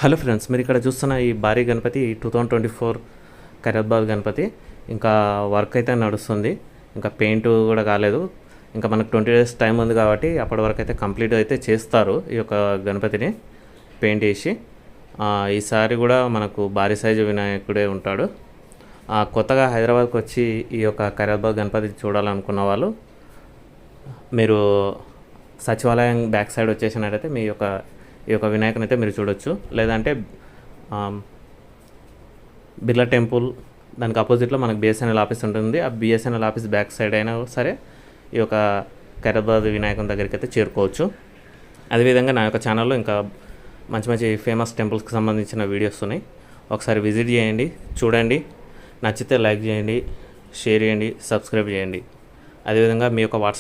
Hello friends, మీరు ఇక్కడ చూస్తున్న ఈ భారీ గణపతి 2024 ఖైరతాబాద్ గణపతి ఇంకా వర్క్ అయితే నడుస్తుంది. ఇంకా పెయింట్ కూడా కాలేదు. ఇంకా మనకు 20 days టైం ఉంది కాబట్టి అప్పటి వరకు అయితే కంప్లీట్ అయితే చేస్తారు ఈ యొక్క గణపతిని పెయింట్ వేసి. ఈసారి కూడా మనకు భారీ సైజు వినాయకుడే ఉంటాడు. కొత్తగా హైదరాబాద్కి వచ్చి ఈ యొక్క ఖైరతాబాద్ గణపతి చూడాలనుకున్న వాళ్ళు మీరు సచివాలయం బ్యాక్ సైడ్ వచ్చేసినట్టయితే ఈ యొక్క వినాయకుని అయితే మీరు చూడొచ్చు. లేదంటే బిర్లా టెంపుల్ దానికి అపోజిట్లో మనకు బిఎస్ఎన్ఎల్ ఆఫీస్ ఉంటుంది. ఆ బిఎస్ఎన్ఎల్ ఆఫీస్ బ్యాక్ సైడ్ అయినా సరే ఈ యొక్క ఖైరతాబాద్ వినాయకుని దగ్గరికి అయితే చేరుకోవచ్చు. అదేవిధంగా నా యొక్క ఛానల్లో ఇంకా మంచి మంచి ఫేమస్ టెంపుల్స్కి సంబంధించిన వీడియోస్ ఉన్నాయి. ఒకసారి విజిట్ చేయండి, చూడండి. నచ్చితే లైక్ చేయండి, షేర్ చేయండి, సబ్స్క్రైబ్ చేయండి. అదేవిధంగా మీ యొక్క వాట్సాప్